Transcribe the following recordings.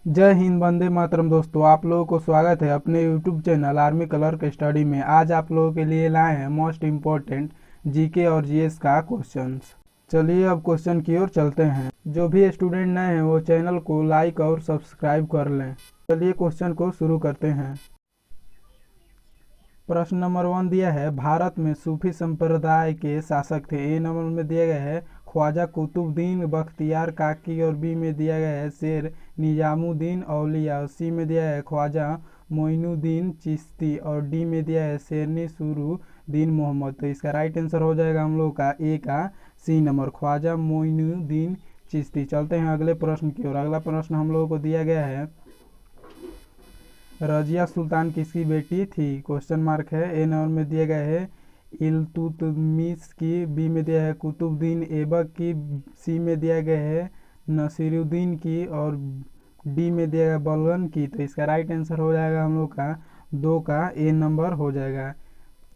जय हिंद, वंदे मातरम। दोस्तों, आप लोगों को स्वागत है अपने यूट्यूब चैनल आर्मी कलर के स्टडी में। आज आप लोगों के लिए लाए हैं मोस्ट इम्पोर्टेंट जीके और जीएस का क्वेश्चंस। चलिए अब क्वेश्चन की ओर चलते हैं। जो भी स्टूडेंट नए हैं वो चैनल को लाइक और सब्सक्राइब कर लें। चलिए क्वेश्चन को शुरू करते हैं। प्रश्न नंबर 1 दिया है, भारत में सूफी संप्रदाय के शासक थे। ए नंबर में दिया गया है ख्वाजा कुतुबुद्दीन बख्तियार काकी और बी में दिया गया है शेर निजामुद्दीन औलिया और सी में दिया है ख्वाजा मोइनुद्दीन चिश्ती और डी में दिया है शेरनी सुरुद्दीन मोहम्मद। तो इसका राइट आंसर हो जाएगा हम लोग का ए का सी नंबर, ख्वाजा मोइनुद्दीन चिश्ती। चलते हैं अगले प्रश्न की ओर। अगला प्रश्न हम लोगों को दिया गया है, रजिया सुल्तान किसकी बेटी थी? क्वेश्चन मार्क है। ए नंबर में दिया गया है इल्तुतमिश की, बी में दिया है कुतुबुद्दीन ऐबक की, सी में दिया गया है नसीरुद्दीन की और डी में दिया गया बलगन की। तो इसका राइट आंसर हो जाएगा हम लोग का दो का ए नंबर हो जाएगा।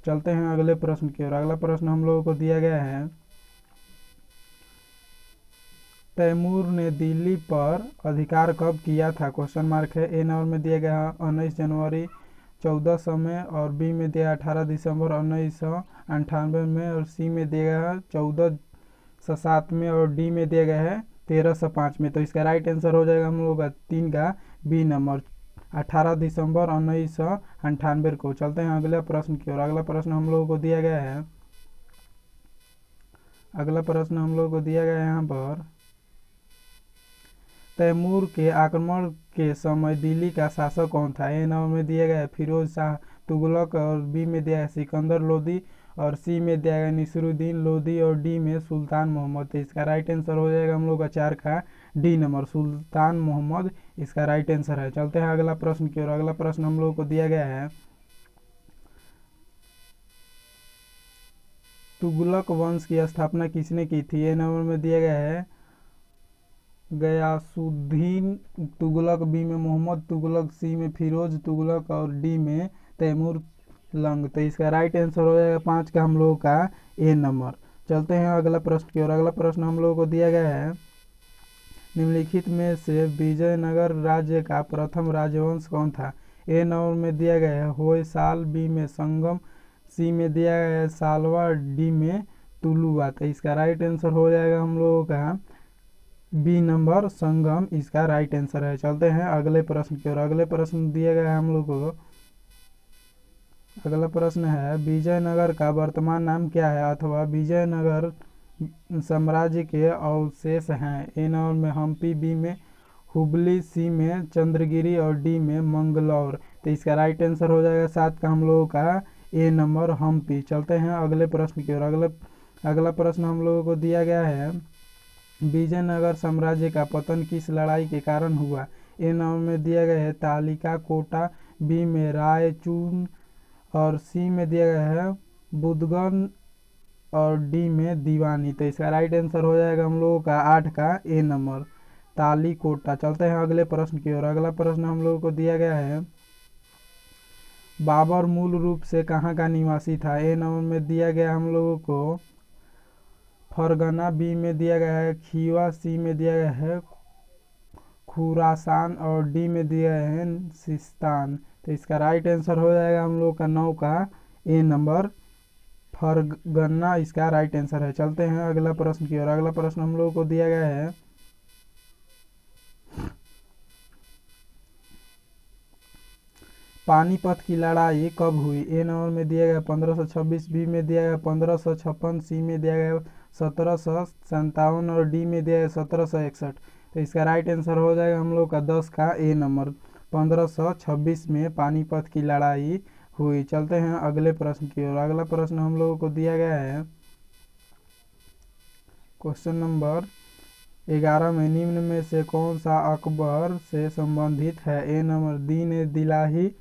चलते हैं अगले प्रश्न की ओर। अगला प्रश्न हम लोगों को दिया गया है, तैमूर ने दिल्ली पर अधिकार कब किया था? क्वेश्चन मार्क है। ए नंबर में दिया गया 19 जनवरी 1400 में और बी में दिया 18 दिसंबर 1998 में और सी में दिया गया 1407 में और डी में दिया गया है 1305 में। तो इसका राइट आंसर हो जाएगा हम लोग का 3 का बी नंबर, 18 दिसंबर 1998 को। चलते हैं अगले प्रश्न की ओर। अगला प्रश्न हम लोगों को दिया गया है, अगला प्रश्न हम लोगों को दिया गया है यहाँ पर, तैमूर के आक्रमण के समय दिल्ली का शासक कौन था? ए नंबर में दिया गया है फिरोज शाह तुगलक और बी में दिया है सिकंदर लोदी और सी में दिया गया नसीरुद्दीन लोदी और डी में सुल्तान मोहम्मद। तो इसका राइट आंसर हो जाएगा हम लोग का 4 का डी नंबर, सुल्तान मोहम्मद इसका राइट आंसर है। चलते हैं अगला प्रश्न की ओर। अगला प्रश्न हम लोग को दिया गया है, तुगलक वंश की स्थापना किसने की थी? ए नंबर में दिया गया है गयासुद्दीन तुगलक, बी में मोहम्मद तुगलक, सी में फिरोज तुगलक और डी में तैमूर लंग। तो इसका राइट आंसर हो जाएगा 5 का हम लोगों का ए नंबर। चलते हैं अगला प्रश्न की ओर। अगला प्रश्न हम लोगों को दिया गया है, निम्नलिखित में से विजयनगर राज्य का प्रथम राजवंश कौन था? ए नंबर में दिया गया है होयसाल, बी में संगम, सी में दिया गया है सालवा, डी में तुलुवा। तो इसका राइट आंसर हो जाएगा हम लोगों का बी नंबर, संगम इसका राइट आंसर है। चलते हैं अगले प्रश्न की ओर। अगले प्रश्न दिया गया है हम लोग को, अगला प्रश्न है, विजयनगर का वर्तमान नाम क्या है अथवा विजयनगर साम्राज्य के अवशेष हैं? ए नंबर में हम्पी, बी में हुबली, सी में चंद्रगिरी और डी में मंगलौर। तो इसका राइट आंसर हो जाएगा 7 का हम लोगों का ए नंबर, हम्पी। चलते हैं अगले प्रश्न की ओर। अगला प्रश्न हम लोगों को दिया गया है, विजयनगर साम्राज्य का पतन किस लड़ाई के कारण हुआ? ए नंबर में दिया गया है तालिका कोटा, बी में रायचून और सी में दिया गया है बुदगन और डी में दीवानी। तो इसका राइट आंसर हो जाएगा हम लोगों का 8 का ए नंबर, ताली कोटा। चलते हैं अगले प्रश्न की ओर। अगला प्रश्न हम लोगों को दिया गया है, बाबर मूल रूप से कहाँ का निवासी था? ए नंबर में दिया गया हम लोगों को फरगना, बी में दिया गया है खीवा, सी में दिया गया है खुरासान और डी में दिया है सिस्तान। तो इसका राइट आंसर हो जाएगा हम लोग का 9 का ए नंबर, फरगना इसका राइट आंसर है। चलते हैं अगला प्रश्न की ओर। अगला प्रश्न हम लोगों को दिया गया है, पानीपत की लड़ाई कब हुई? ए नंबर में दिया गया 1526, बी में दिया गया 1556, सी में दिया गया 1757 और डी में दिया गया 1761। तो इसका राइट आंसर हो जाएगा हम लोग का 10 का ए नंबर, 1526 में पानीपत की लड़ाई हुई। चलते हैं अगले प्रश्न की ओर। अगला प्रश्न हम लोगों को दिया गया है, क्वेश्चन नंबर 11 में निम्न में से कौन सा अकबर से संबंधित है? ए नंबर दीन दिलाही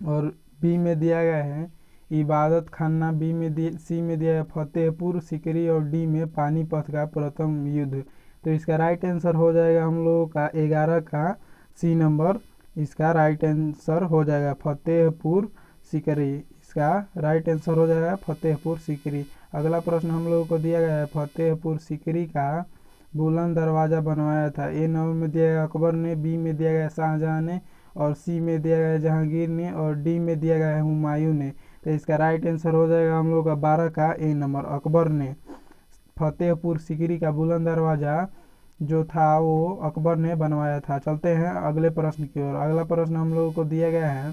और बी में दिया गया है इबादत खाना, बी में सी में दिया है फतेहपुर सीकरी और डी में पानीपत का प्रथम युद्ध। तो इसका राइट आंसर हो जाएगा हम लोगों का 11 का सी नंबर, इसका राइट आंसर हो जाएगा फतेहपुर सीकरी, इसका राइट आंसर हो जाएगा फतेहपुर सीकरी। अगला प्रश्न हम लोगों को दिया गया है, फतेहपुर सीकरी का बुलंद दरवाज़ा बनवाया था? ए नंबर में दिया गया अकबर ने, बी में दिया गया शाहजहां ने, और सी में दिया गया जहांगीर ने, और डी में दिया गया है हुमायूं ने। तो इसका राइट आंसर हो जाएगा हम लोग का 12 का ए नंबर, अकबर ने। फतेहपुर सीकरी का बुलंद दरवाज़ा जो था वो अकबर ने बनवाया था। चलते हैं अगले प्रश्न की ओर। अगला प्रश्न हम लोगों को दिया गया है,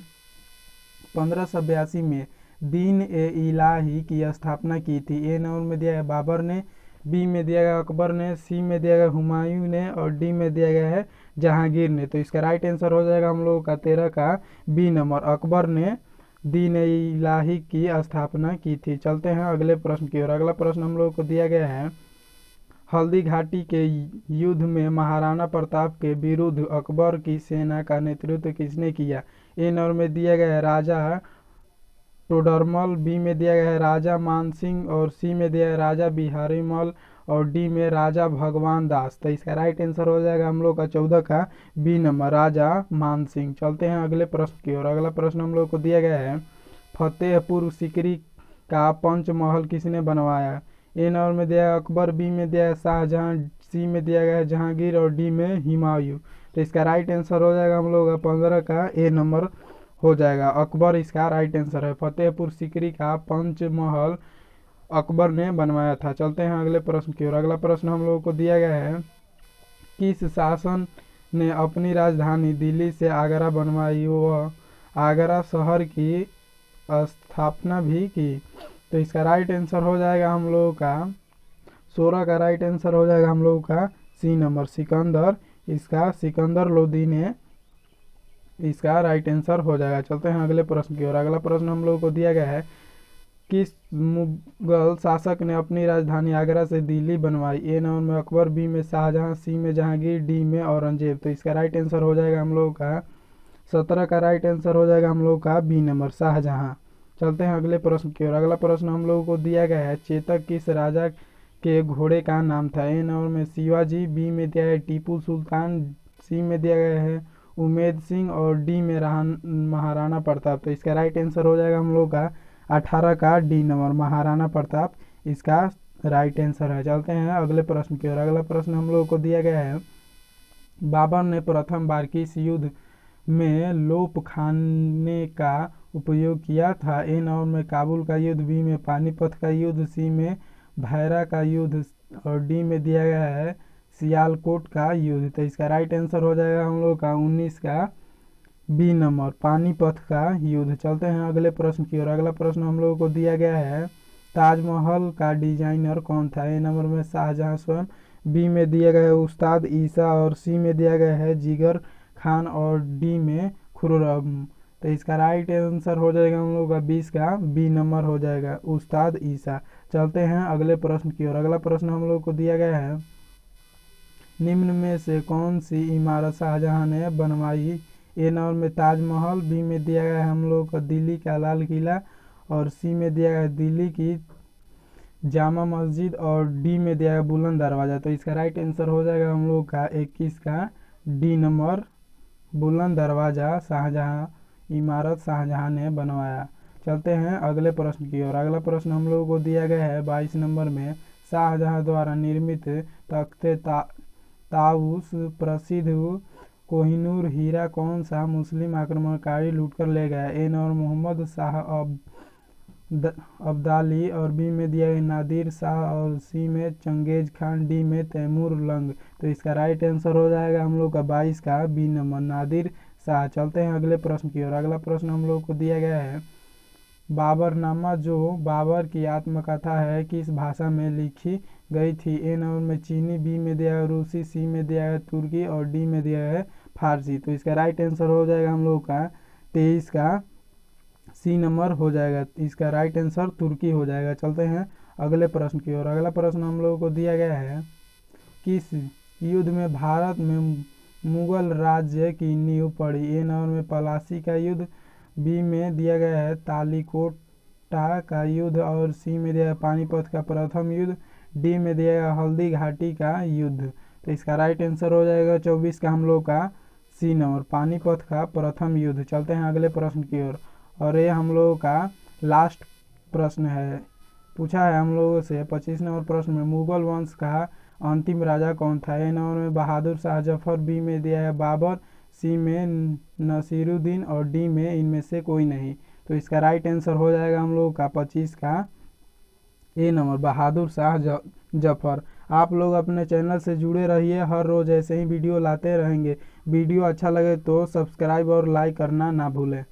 1582 में दीन ए इलाही की स्थापना की थी? ए नंबर में दिया गया बाबर ने, बी में दिया गया अकबर ने, सी में दिया गया हुमायूं ने, और डी में दिया गया है जहांगीर ने। तो इसका राइट आंसर हो जाएगा हम लोगों का 13 का बी नंबर, अकबर ने दीन ए इलाही की स्थापना की थी। चलते हैं अगले प्रश्न की ओर। अगला प्रश्न हम लोगों को दिया गया है, हल्दी घाटी के युद्ध में महाराणा प्रताप के विरुद्ध अकबर की सेना का नेतृत्व किसने किया? ए नंबर में दिया गया है राजा टोडरमल, बी में दिया गया है राजा मानसिंह, और सी में दिया है राजा बिहारीमल, और डी में राजा भगवान दास। तो इसका राइट आंसर हो जाएगा हम लोग का 14 का बी नंबर, राजा मानसिंह। चलते हैं अगले प्रश्न की ओर। अगला प्रश्न हम लोग को दिया गया है, फतेहपुर सीकरी का पंचमहल किसने बनवाया? ए नंबर में दिया है अकबर, बी में दिया है शाहजहां, सी में दिया गया है जहांगीर, और डी में हुमायूं। तो इसका राइट आंसर हो जाएगा हम लोग का 15 का ए नंबर हो जाएगा, अकबर इसका राइट आंसर है। फतेहपुर सीकरी का पंचमहल अकबर ने बनवाया था। चलते हैं अगले प्रश्न की ओर। अगला प्रश्न हम लोगों को दिया गया है, किस शासन ने अपनी राजधानी दिल्ली से आगरा बनवाई व आगरा शहर की स्थापना भी की? तो इसका राइट आंसर हो जाएगा हम लोगों का 16 का राइट आंसर हो जाएगा हम लोगों का सी नंबर, सिकंदर। इसका सिकंदर लोदी ने इसका राइट आंसर हो जाएगा। चलते हैं अगले प्रश्न की ओर। अगला प्रश्न हम लोगों को दिया गया है, किस मुगल शासक ने अपनी राजधानी आगरा से दिल्ली बनवाई? ए नंबर में अकबर, बी में शाहजहां, सी में जहांगीर, डी में औरंगजेब। तो इसका राइट आंसर हो जाएगा हम लोगों का 17 का राइट आंसर हो जाएगा हम लोगों का बी नंबर, शाहजहां। चलते हैं अगले प्रश्न की ओर। अगला प्रश्न हम लोगों को दिया गया है, चेतक किस राजा के घोड़े का नाम था? ए नंबर में शिवाजी, बी में दिया है टीपू सुल्तान, सी में दिया गया है उमेद सिंह, और डी में महाराणा प्रताप। तो इसका राइट आंसर हो जाएगा हम लोग का 18 का डी नंबर, महाराणा प्रताप इसका राइट आंसर है। चलते हैं अगले प्रश्न की ओर। अगला प्रश्न हम लोगों को दिया गया है, बाबर ने प्रथम बार किस युद्ध में लोप खाने का उपयोग किया था? ए नंबर में काबुल का युद्ध, बी में पानीपत का युद्ध, सी में भैरा का युद्ध, और डी में दिया गया है सियालकोट का युद्ध। तो इसका राइट आंसर हो जाएगा हम लोग का 19 का बी नंबर, पानीपत का युद्ध। चलते हैं अगले प्रश्न की ओर। अगला प्रश्न हम लोगों को दिया गया है, ताजमहल का डिजाइनर कौन था? ए नंबर में शाहजहां स्वयं, बी में दिया गया है उस्ताद ईसा, और सी में दिया गया है जिगर खान, और डी में खुर्रम। तो इसका राइट आंसर हो जाएगा हम लोग का 20 का बी नंबर हो जाएगा, उस्ताद ईसा। चलते हैं अगले प्रश्न की ओर। अगला प्रश्न हम लोग को दिया गया है, निम्न में से कौन सी इमारत शाहजहां ने बनवाई? ए नंबर में ताजमहल, बी में दिया गया है हम लोग का दिल्ली का लाल किला, और सी में दिया गया है दिल्ली की जामा मस्जिद, और डी में दिया गया बुलंद दरवाज़ा। तो इसका राइट आंसर हो जाएगा हम लोग का 21 का डी नंबर, बुलंद दरवाज़ा शाहजहां इमारत शाहजहां ने बनवाया। चलते हैं अगले प्रश्न की ओर। अगला प्रश्न हम लोगों को दिया गया है 22 नंबर में, शाहजहां द्वारा निर्मित तख्ते ताउस प्रसिद्ध कोहिनूर हीरा कौन सा मुस्लिम आक्रमणकारी लूटकर ले गया? ए नंबर मोहम्मद शाह अब्दाली, और बी में दिया गया नादिर शाह, और सी में चंगेज खान, डी में तैमूर लंग। तो इसका राइट आंसर हो जाएगा हम लोग का 22 का बी नंबर, नादिर शाह। चलते हैं अगले प्रश्न की ओर। अगला प्रश्न हम लोग को दिया गया है, बाबरनामा जो बाबर की आत्मकथा है किस भाषा में लिखी गई थी? ए नंबर में चीनी, बी में दिया है रूसी, सी में दिया है तुर्की, और डी में दिया है फारसी। तो इसका राइट आंसर हो जाएगा हम लोग का 23 का सी नंबर हो जाएगा, इसका राइट आंसर तुर्की हो जाएगा। चलते हैं अगले प्रश्न की ओर। अगला प्रश्न हम लोगों को दिया गया है, किस युद्ध में भारत में मुगल राज्य की नींव पड़ी? ए नंबर में पलासी का युद्ध, बी में दिया गया है तालिकोटा का युद्ध, और सी में दिया है पानीपत का प्रथम युद्ध, डी में दिया गया हल्दी घाटी का युद्ध। तो इसका राइट आंसर हो जाएगा 24 का हम लोग का सी नंबर, पानीपत का प्रथम युद्ध। चलते हैं अगले प्रश्न की ओर, और ये हम लोगों का लास्ट प्रश्न है। पूछा है हम लोगों से 25 नंबर प्रश्न में, मुगल वंश का अंतिम राजा कौन था? ए नंबर में बहादुर शाह जफर, बी में दिया है बाबर, सी में नसीरुद्दीन और डी में इनमें से कोई नहीं। तो इसका राइट आंसर हो जाएगा हम लोगों का 25 का ए नंबर बहादुर शाह जफर। आप लोग अपने चैनल से जुड़े रहिए, हर रोज़ ऐसे ही वीडियो लाते रहेंगे। वीडियो अच्छा लगे तो सब्सक्राइब और लाइक करना ना भूलें।